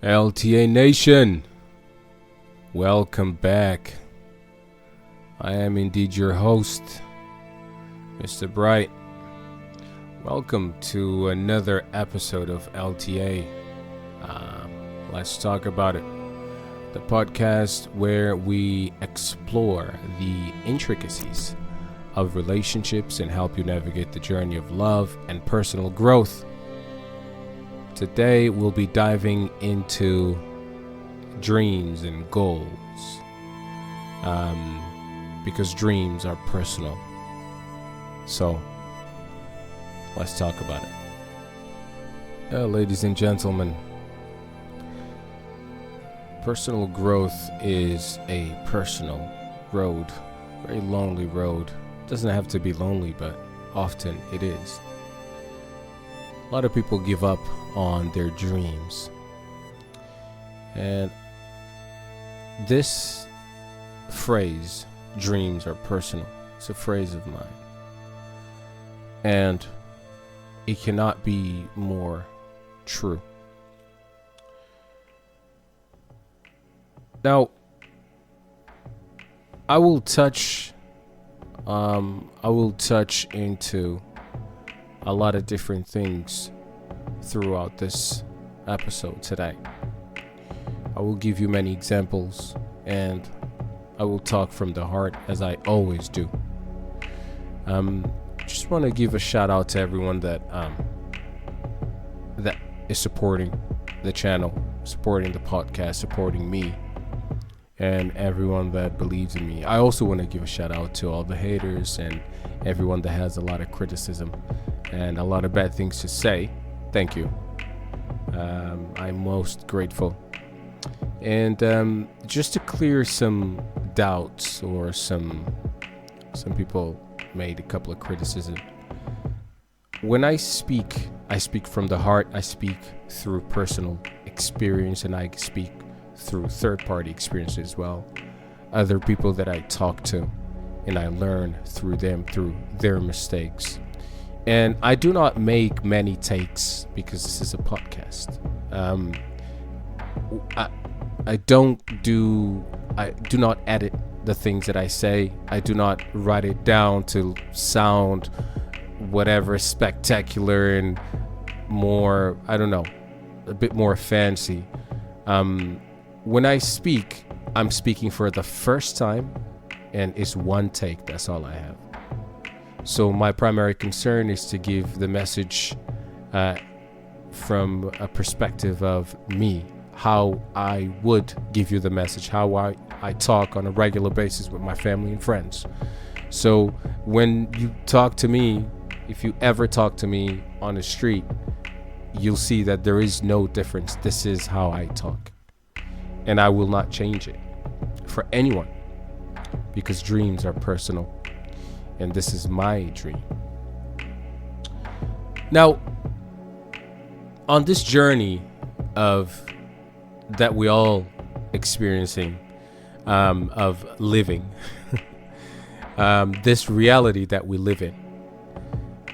LTA Nation, welcome back. I am indeed your host, Mr. Bright. Welcome to another episode of LTA. Let's talk about it. The podcast where we explore the intricacies of relationships and help you navigate the journey of love and personal growth. Today we'll be diving into dreams and goals, because dreams are personal. So let's talk about it. Ladies and gentlemen, personal growth is a personal road, very lonely road. It doesn't have to be lonely, but often it is. A lot of people give up on their dreams. And this phrase, dreams are personal, it's a phrase of mine. And it cannot be more true. Now, I will touch into a lot of different things throughout this episode today. I will give you many examples and I will talk from the heart as I always do. Just want to give a shout out to everyone that is supporting the channel, supporting the podcast, supporting me, and everyone that believes in me. I also want to give a shout out to all the haters and everyone that has a lot of criticism and a lot of bad things to say. Thank you. I'm most grateful. And just to clear some doubts, or some people made a couple of criticism. When I speak from the heart. I speak through personal experience, and I speak through third-party experience as well. Other people that I talk to, and I learn through them, through their mistakes. And I do not make many takes because this is a podcast. I do not edit the things that I say. I do not write it down to sound whatever spectacular and more, I don't know, a bit more fancy. When I speak, I'm speaking for the first time, and it's one take. That's all I have. So my primary concern is to give the message from a perspective of me, how I would give you the message, how I talk on a regular basis with my family and friends. So when you talk to me, if you ever talk to me on the street, you'll see that there is no difference. This is how I talk. And I will not change it for anyone, because dreams are personal. And this is my dream. Now, on this journey that we all experiencing, of living, this reality that we live in,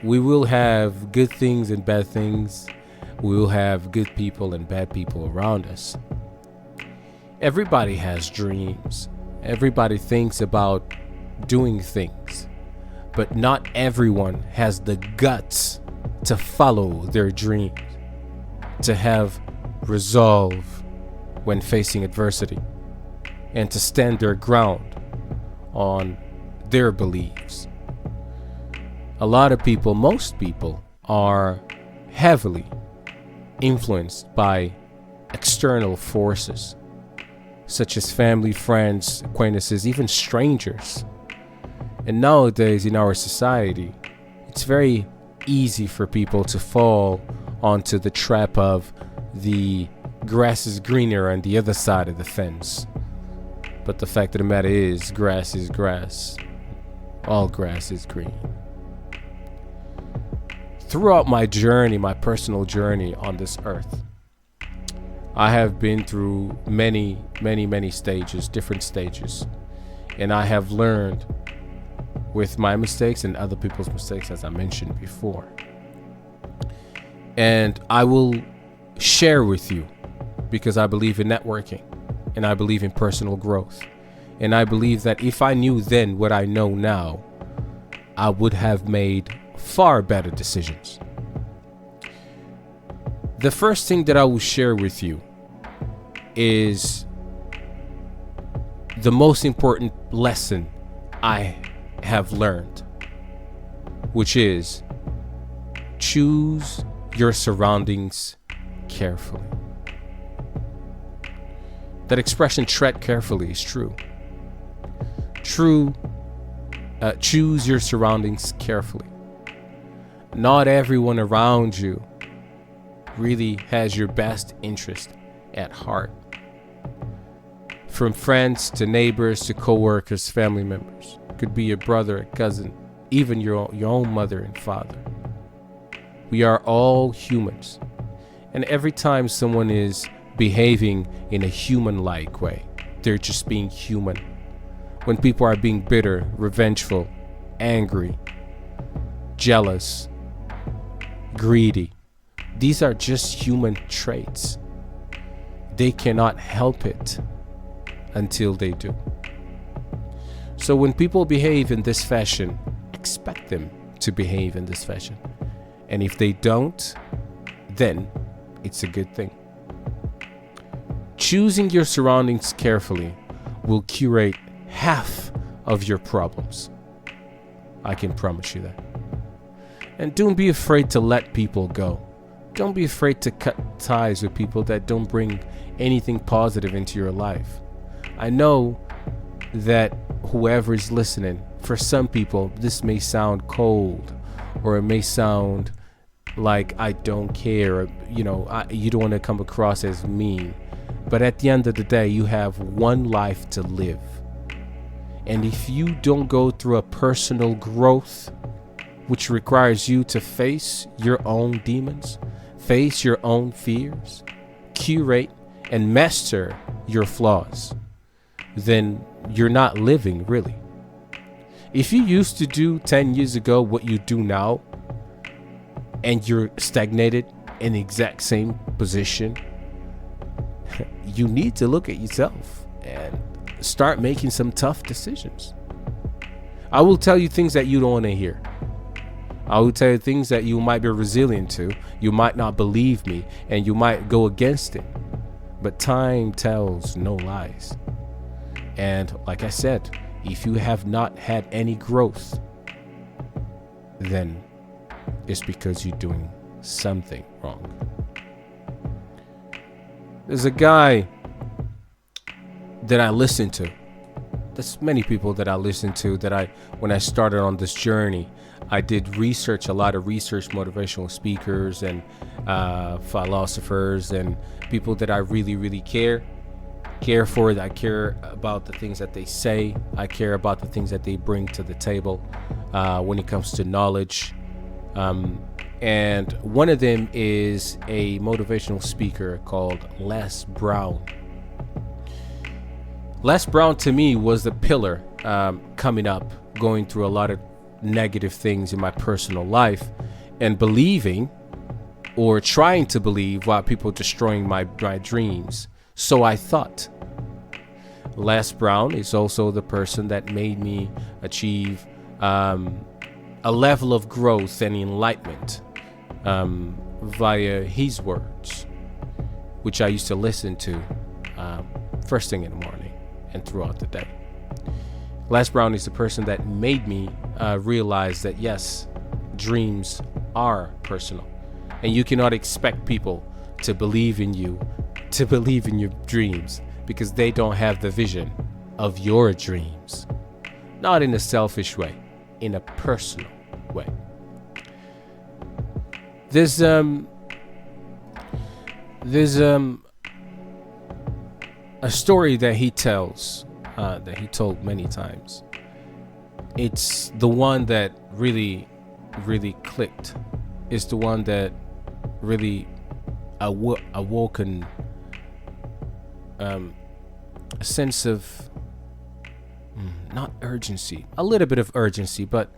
we will have good things and bad things. We will have good people and bad people around us. Everybody has dreams. Everybody thinks about doing things. But not everyone has the guts to follow their dreams, to have resolve when facing adversity, and to stand their ground on their beliefs. A lot of people, most people, are heavily influenced by external forces, such as family, friends, acquaintances, even strangers. And nowadays in our society, it's very easy for people to fall onto the trap of the grass is greener on the other side of the fence. But the fact of the matter is, grass is grass. All grass is green. Throughout my journey, my personal journey on this earth, I have been through many stages, different stages. And I have learned with my mistakes and other people's mistakes, as I mentioned before. And I will share with you because I believe in networking and I believe in personal growth. And I believe that if I knew then what I know now, I would have made far better decisions. The first thing that I will share with you is the most important lesson I have learned, which is choose your surroundings carefully. That expression, tread carefully, is true. Choose your surroundings carefully. Not everyone around you really has your best interest at heart. From friends to neighbors to co-workers, family members. Could be your brother, a cousin, even your own mother and father. We are all humans. And every time someone is behaving in a human-like way, they're just being human. When people are being bitter, revengeful, angry, jealous, greedy, these are just human traits. They cannot help it until they do. So when people behave in this fashion, expect them to behave in this fashion. And if they don't, then it's a good thing. Choosing your surroundings carefully will curate half of your problems. I can promise you that. And don't be afraid to let people go. Don't be afraid to cut ties with people that don't bring anything positive into your life. I know that whoever is listening, for some people, this may sound cold, or it may sound like I don't care, or, you don't want to come across as mean. But at the end of the day, you have one life to live. And if you don't go through a personal growth, which requires you to face your own demons, face your own fears, curate and master your flaws, then you're not living, really. If you used to do 10 years ago what you do now, and you're stagnated in the exact same position, you need to look at yourself and start making some tough decisions. I will tell you things that you don't want to hear. I will tell you things that you might be resilient to. You might not believe me, and you might go against it. But time tells no lies. And like I said, if you have not had any growth, then it's because you're doing something wrong. There's a guy that I listen to. There's many people that I listen to that when I started on this journey, I did research, a lot of research, motivational speakers and philosophers and people that I really, really care for. I care about the things that they say. I care about the things that they bring to the table when it comes to knowledge. And one of them is a motivational speaker called Les Brown. Les Brown to me was the pillar coming up, going through a lot of negative things in my personal life and believing or trying to believe while people destroying my dreams. So I thought. Les Brown is also the person that made me achieve a level of growth and enlightenment via his words, which I used to listen to first thing in the morning and throughout the day. Les Brown is the person that made me realize that yes, dreams are personal, and you cannot expect people to believe in you, to believe in your dreams, because they don't have the vision of your dreams. Not in a selfish way, in a personal way. There's a story that he tells, that he told many times. It's the one that really, really clicked. It's the one that really awoken a sense of not urgency, a little bit of urgency, but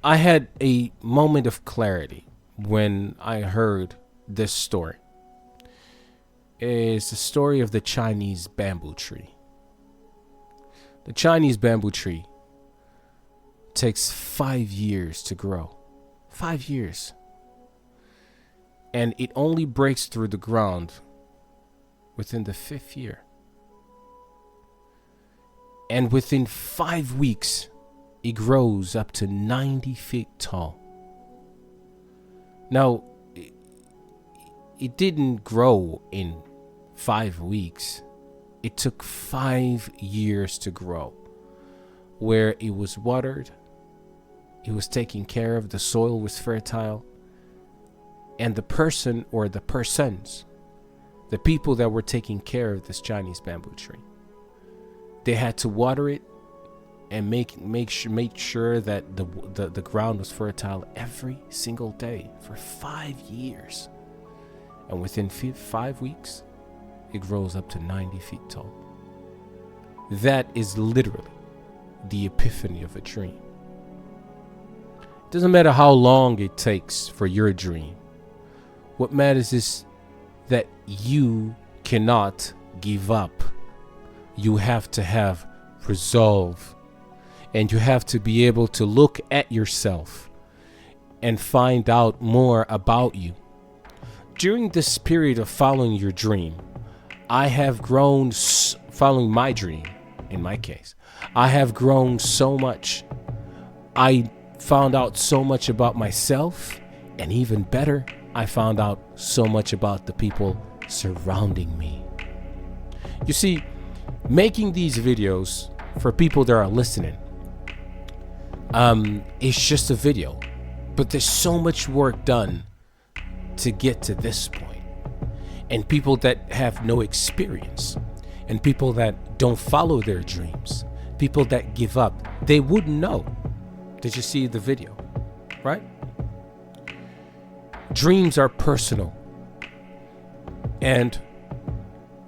I had a moment of clarity when I heard this story. is the story of the Chinese bamboo tree. The Chinese bamboo tree takes 5 years to grow. 5 years. And it only breaks through the ground within the 5th year. And within 5 weeks, it grows up to 90 feet tall. Now, it didn't grow in 5 weeks. It took 5 years to grow, where it was watered, it was taken care of, the soil was fertile, and the person or the persons, the people that were taking care of this Chinese bamboo tree, they had to water it and make sure that the ground was fertile every single day for 5 years. And within 5 weeks, it grows up to 90 feet tall. That is literally the epiphany of a dream. It doesn't matter how long it takes for your dream. What matters is that you cannot give up. You have to have resolve. And you have to be able to look at yourself and find out more about you. During this period of following your dream, I have grown, following my dream, in my case, I have grown so much. I found out so much about myself, and even better, I found out so much about the people surrounding me. You see, making these videos for people that are listening, it's just a video, but there's so much work done to get to this point. And people that have no experience, and people that don't follow their dreams, people that give up, they wouldn't know. Did you see the video, right? Dreams are personal. And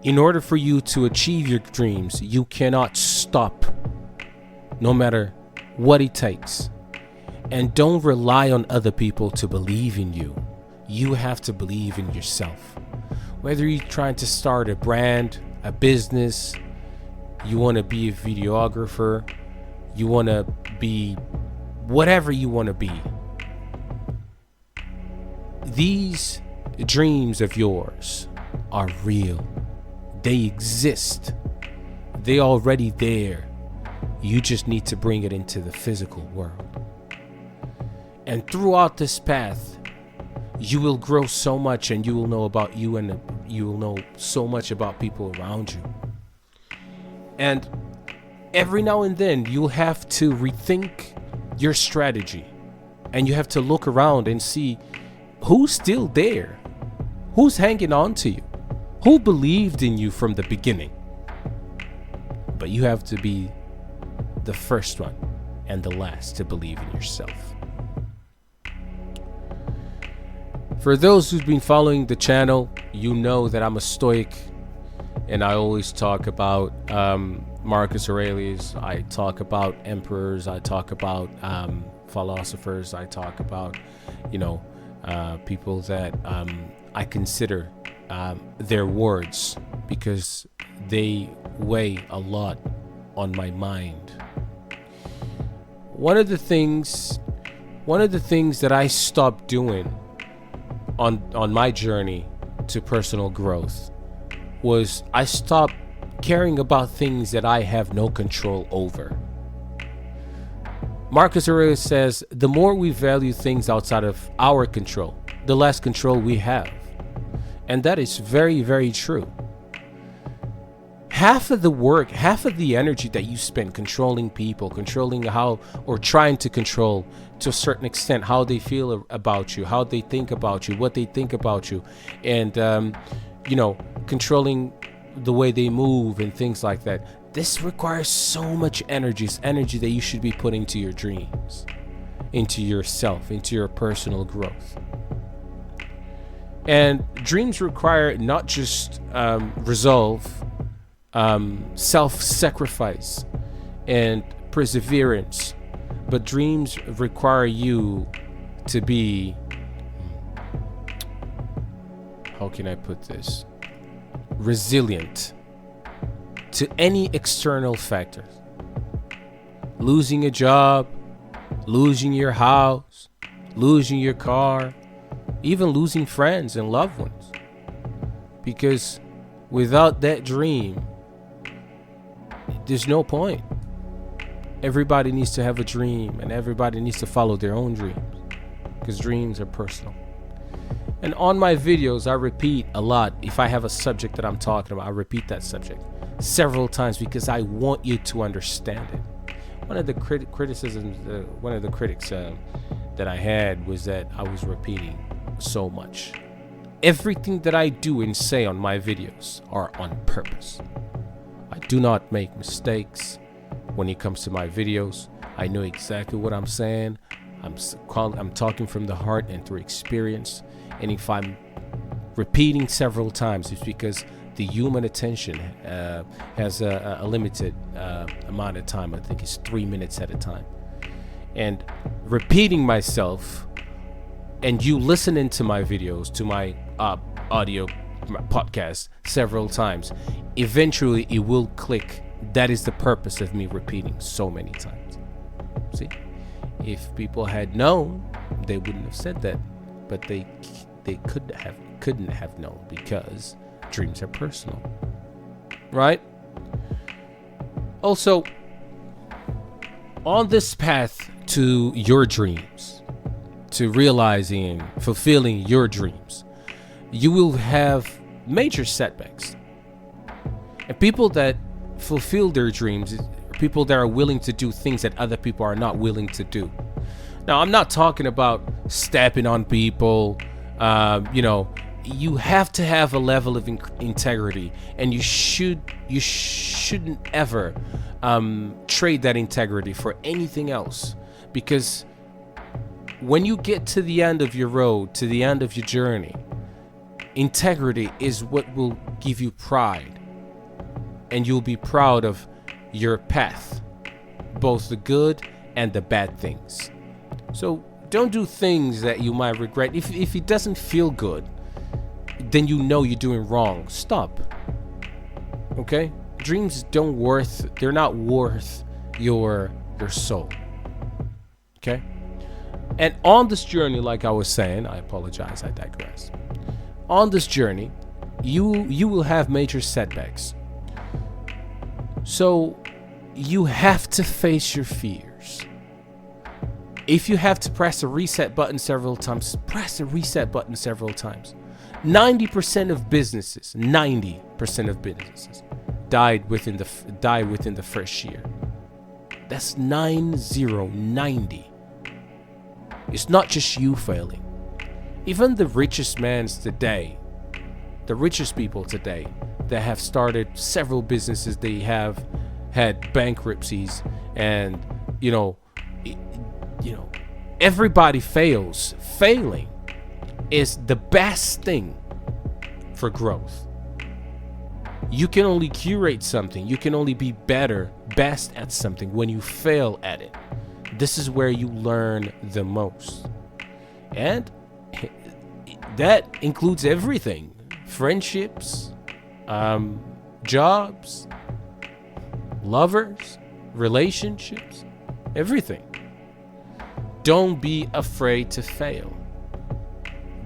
in order for you to achieve your dreams, you cannot stop, no matter what it takes. And don't rely on other people to believe in you. You have to believe in yourself. Whether you're trying to start a brand, a business, you want to be a videographer, you want to be whatever you want to be. These dreams of yours are real. They exist. They're already there. You just need to bring it into the physical world. And throughout this path, you will grow so much, and you will know about you, and you will know so much about people around you. And every now and then, you'll have to rethink your strategy, and you have to look around and see who's still there, who's hanging on to you, who believed in you from the beginning. But you have to be the first one and the last to believe in yourself. For those who've been following the channel, you know that I'm a stoic, and I always talk about Marcus Aurelius. I talk about emperors. I talk about philosophers. I talk about, people that I consider their words, because they weigh a lot on my mind. One of the things that I stopped doing on my journey to personal growth was I stopped caring about things that I have no control over. Marcus Aurelius says, the more we value things outside of our control, the less control we have. And that is very, very true. Half of the work, half of the energy that you spend controlling people, controlling how, or trying to control to a certain extent how they feel about you, how they think about you, what they think about you, and, controlling the way they move and things like that. This requires so much energy. It's energy that you should be putting to your dreams, into yourself, into your personal growth. And dreams require not just resolve, self-sacrifice and perseverance, but dreams require you to be, how can I put this? resilient to any external factors. Losing a job, losing your house, losing your car, even losing friends and loved ones. Because without that dream, there's no point. Everybody needs to have a dream, and everybody needs to follow their own dreams, because dreams are personal. And on my videos, I repeat a lot. If I have a subject that I'm talking about, I repeat that subject several times because I want you to understand it. One of the criticisms, one of the critics that I had was that I was repeating so much. Everything that I do and say on my videos are on purpose. I do not make mistakes when it comes to my videos. I know exactly what I'm saying. I'm talking from the heart and through experience. And if I'm repeating several times, it's because the human attention has a limited amount of time. I think it's 3 minutes at a time. And repeating myself and you listening to my videos, to my audio podcast several times, eventually it will click. That is the purpose of me repeating so many times. See, if people had known, they wouldn't have said that, but they couldn't have known, because dreams are personal, right? Also, on this path to your dreams, to realizing, fulfilling your dreams, you will have major setbacks. And people that fulfill their dreams are people that are willing to do things that other people are not willing to do. Now, I'm not talking about stepping on people. You have to have a level of integrity, and you shouldn't ever trade that integrity for anything else, because when you get to the end of your road, to the end of your journey, integrity is what will give you pride, and you'll be proud of your path, both the good and the bad things. So don't do things that you might regret. If it doesn't feel good, then you know you're doing wrong. Stop. Okay? Dreams they're not worth your soul. Okay? And on this journey, like I was saying, I apologize, I digress. On this journey, you will have major setbacks. So you have to face your fears. If you have to press the reset button several times, press the reset button several times. 90% of businesses die within the first year. That's 90. It's not just you failing. Even the richest people today that have started several businesses, they have had bankruptcies, and everybody fails. Failing is the best thing for growth. You can only curate something. You can only be best at something when you fail at it. This is where you learn the most. And that includes everything. Friendships, jobs, lovers, relationships, everything. Don't be afraid to fail.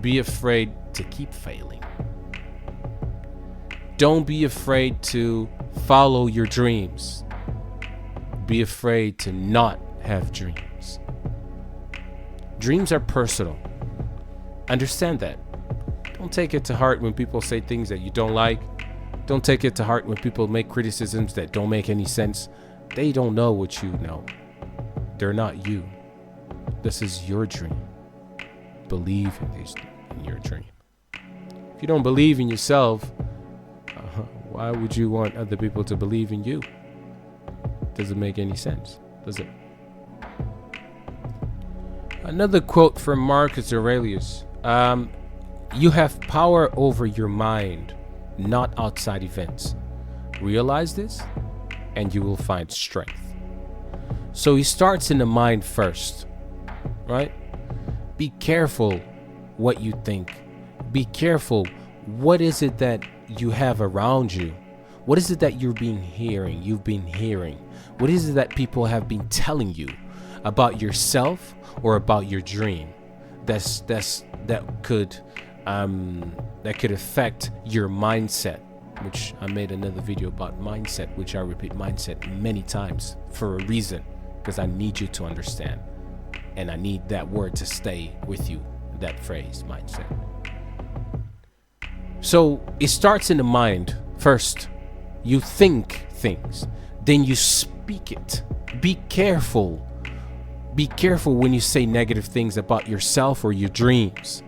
Be afraid to keep failing. Don't be afraid to follow your dreams. Be afraid to not have dreams. Dreams are personal. Understand that. Don't take it to heart when people say things that you don't like. Don't take it to heart when people make criticisms that don't make any sense. They don't know what you know. They're not you. This is your dream. Believe in your dream. If you don't believe in yourself, why would you want other people to believe in you? Doesn't make any sense, does it? Another quote from Marcus Aurelius. You have power over your mind, not outside events. Realize this, and you will find strength. So he starts in the mind first, right? Be careful what you think. Be careful. What is it that you have around you? What is it that you've been hearing? What is it that people have been telling you about yourself or about your dream? That could affect your mindset, which I made another video about mindset, which I repeat mindset many times for a reason, because I need you to understand, and I need that word to stay with you, that phrase, mindset. So it starts in the mind first. You think things, then you speak it. Be careful. Be careful when you say negative things about yourself or your dreams.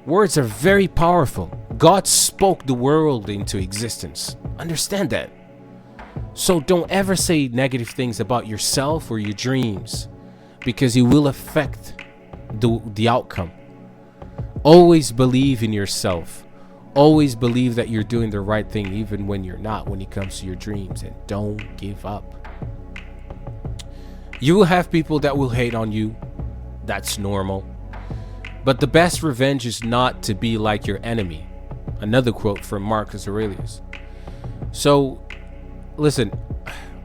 Words are very powerful. God spoke the world into existence. Understand that. So don't ever say negative things about yourself or your dreams, because it will affect the outcome. Always believe in yourself. Always believe that you're doing the right thing even when you're not, when it comes to your dreams, and don't give up. You will have people that will hate on you. That's normal. But the best revenge is not to be like your enemy. Another quote from Marcus Aurelius. So, listen,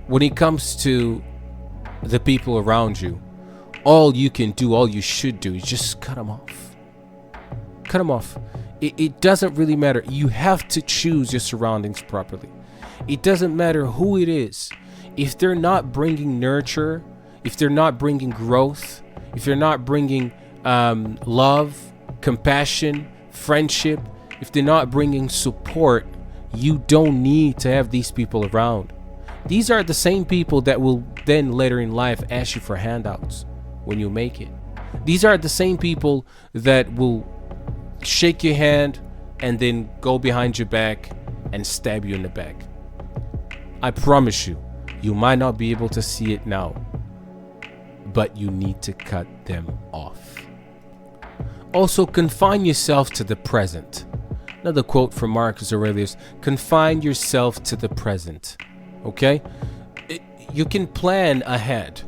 when it comes to the people around you, all you can do, all you should do is just cut them off. Cut them off. It doesn't really matter. You have to choose your surroundings properly. It doesn't matter who it is. If they're not bringing nurture, if they're not bringing growth, if they're not bringing love, compassion, friendship, if they're not bringing support, you don't need to have these people around. These are the same people that will then later in life ask you for handouts when you make it. These are the same people that will shake your hand and then go behind your back and stab you in the back. I promise you, you might not be able to see it now, but you need to cut them off. Also, confine yourself to the present. Another quote from Marcus Aurelius: confine yourself to the present. Okay? You can plan ahead,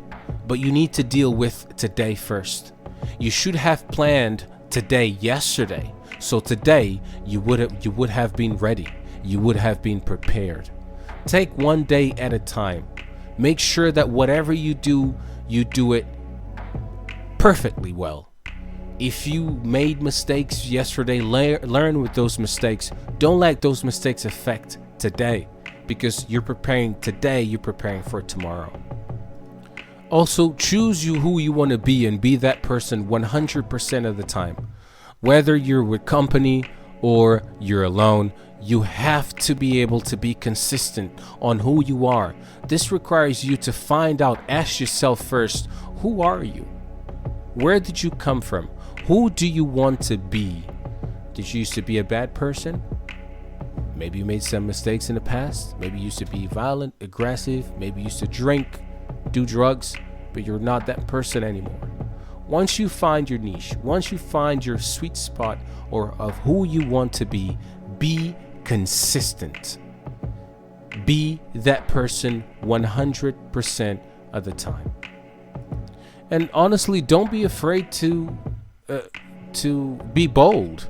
but you need to deal with today first. You should have planned today yesterday. So today you would have been ready. You would have been prepared. Take one day at a time. Make sure that whatever you do it perfectly well. If you made mistakes yesterday, learn with those mistakes. Don't let those mistakes affect today, because you're preparing today, you're preparing for tomorrow. Also, choose who you want to be, and be that person 100% of the time. Whether you're with company or you're alone, you have to be able to be consistent on who you are. This requires you to find out, ask yourself first, who are you? Where did you come from? Who do you want to be? Did you used to be a bad person? Maybe you made some mistakes in the past. Maybe you used to be violent, aggressive. Maybe you used to drink, do drugs, but you're not that person anymore. Once you find your niche, once you find your sweet spot or of who you want to be consistent. Be that person 100% of the time. And honestly, don't be afraid to be bold.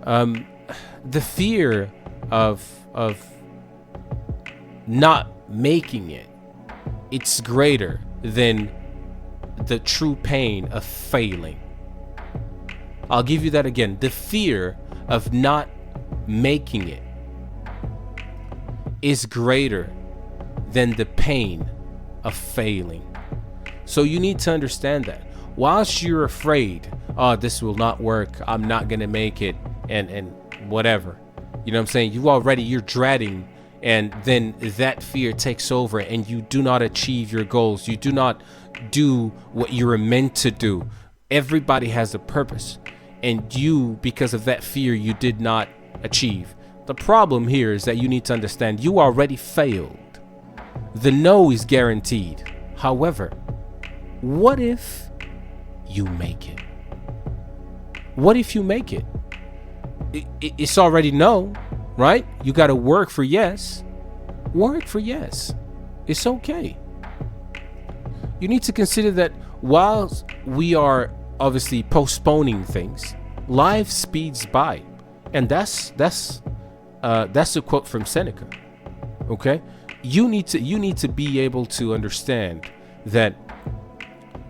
The fear of not making it, it's greater than the true pain of failing. I'll give you that again. The fear of not making it is greater than the pain of failing. So you need to understand that. Whilst you're afraid, oh, this will not work, I'm not gonna make it, and whatever, you know what I'm saying, you're dreading, and then that fear takes over and you do not achieve your goals. You do not do what you were meant to do. Everybody has a purpose, and you, because of that fear, you did not achieve. The problem here is that you need to understand you already failed. The no is guaranteed. However, what if you make it? What if you make it? It's already no, right? You got to work for yes. Work for yes. It's okay. You need to consider that while we are obviously postponing things, life speeds by. And that's a quote from Seneca. Okay, you need to be able to understand that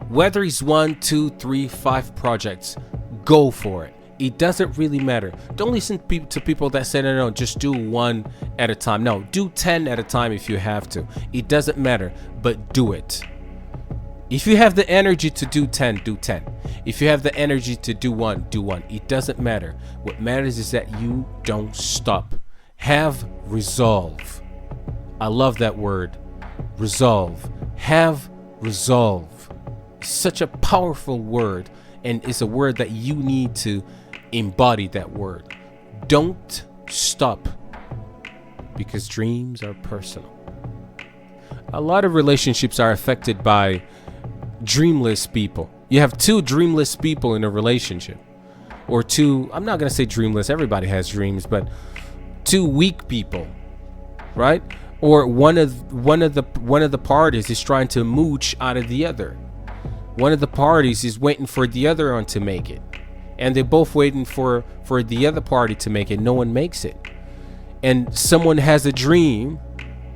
whether it's 1, 2, 3, 5 projects, go for it. It doesn't really matter. Don't listen to people that say, no, just do one at a time. No, do 10 at a time if you have to. It doesn't matter, but do it. If you have the energy to do 10, do 10. If you have the energy to do 1, do 1. It doesn't matter. What matters is that you don't stop. Have resolve. I love that word, resolve. Have resolve. It's such a powerful word, and it's a word that you need to embody that word. Don't stop, because dreams are personal. A lot of relationships are affected by dreamless people. You have 2 dreamless people in a relationship, or 2, I'm not going to say dreamless, everybody has dreams, but 2 weak people, right? Or one of the parties is trying to mooch out of the other. One of the parties is waiting for the other one to make it, and they're both waiting for the other party to make it. No one makes it. And someone has a dream,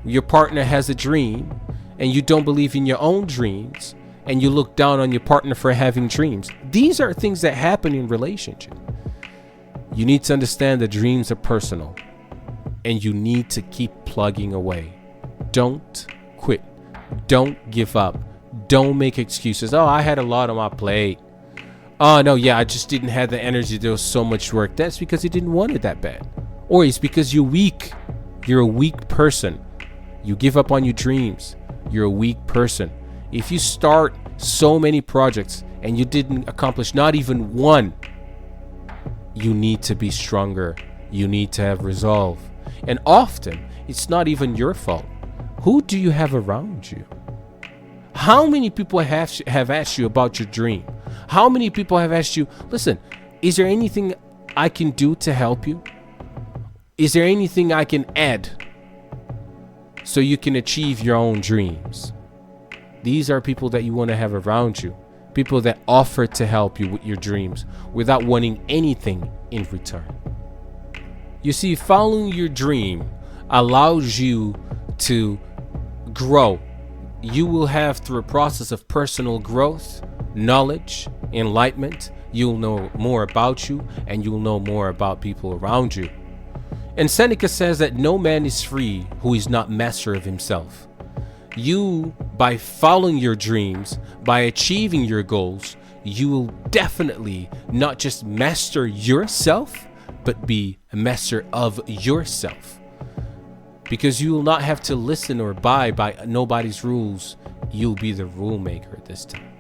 your partner has a dream, and you don't believe in your own dreams, and you look down on your partner for having dreams. These are things that happen in relationship. You need to understand that dreams are personal, and you need to keep plugging away. Don't quit. Don't give up. Don't make excuses. Oh, I had a lot on my plate. Oh, no, yeah, I just didn't have the energy. There was so much work. That's because you didn't want it that bad. Or it's because you're weak. You're a weak person. You give up on your dreams. You're a weak person. If you start so many projects and you didn't accomplish not even one, you need to be stronger. You need to have resolve. And often, it's not even your fault. Who do you have around you? How many people have asked you about your dream? How many people have asked you, listen, is there anything I can do to help you? Is there anything I can add so you can achieve your own dreams? These are people that you want to have around you. People that offer to help you with your dreams without wanting anything in return. You see, following your dream allows you to grow. You will have, through a process of personal growth, knowledge, enlightenment, you'll know more about you, and you'll know more about people around you. And Seneca says that no man is free who is not master of himself. You, by following your dreams, by achieving your goals, you will definitely not just master yourself, but be a master of yourself. Because you will not have to listen or abide by nobody's rules. You'll be the rule maker this time.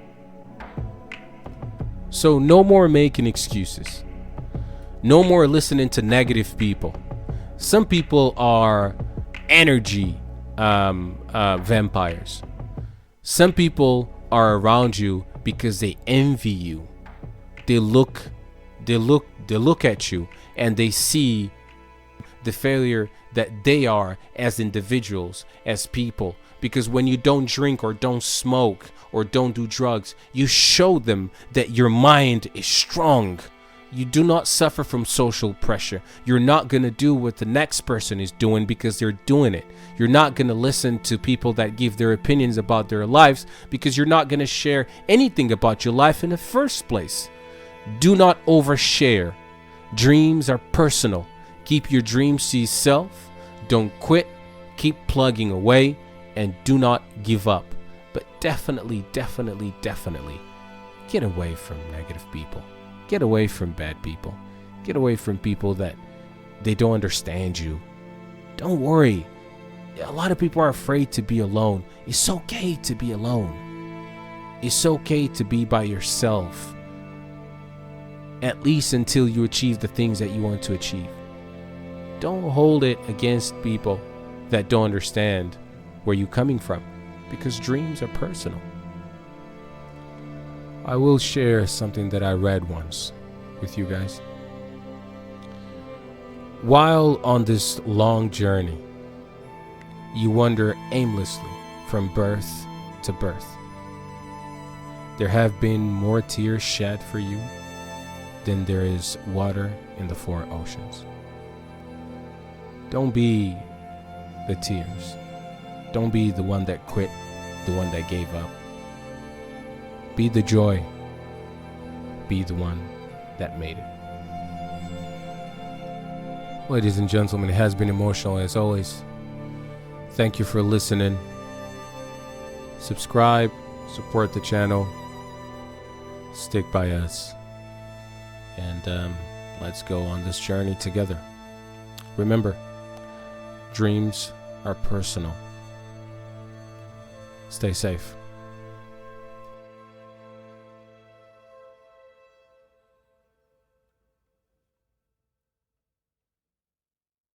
So no more making excuses. No more listening to negative people. Some people are energy vampires. Some people are around you because they envy you. They look at you and they see the failure that they are as individuals, as people. Because when you don't drink or don't smoke or don't do drugs, you show them that your mind is strong. You do not suffer from social pressure. You're not going to do what the next person is doing because they're doing it. You're not going to listen to people that give their opinions about their lives because you're not going to share anything about your life in the first place. Do not overshare. Dreams are personal. Keep your dreams to yourself. Don't quit. Keep plugging away and do not give up. But definitely get away from negative people. Get away from bad people. Get away from people that they don't understand you. Don't worry. A lot of people are afraid to be alone. It's okay to be alone. It's okay to be by yourself. At least until you achieve the things that you want to achieve. Don't hold it against people that don't understand where you're coming from, because dreams are personal. I will share something that I read once with you guys. While on this long journey, you wander aimlessly from birth to birth. There have been more tears shed for you than there is water in the four oceans. Don't be the tears. Don't be the one that quit, the one that gave up. Be the joy. Be the one that made it. Ladies and gentlemen, it has been emotional as always. Thank you for listening. Subscribe, support the channel, stick by us, and let's go on this journey together. Remember, dreams are personal. Stay safe.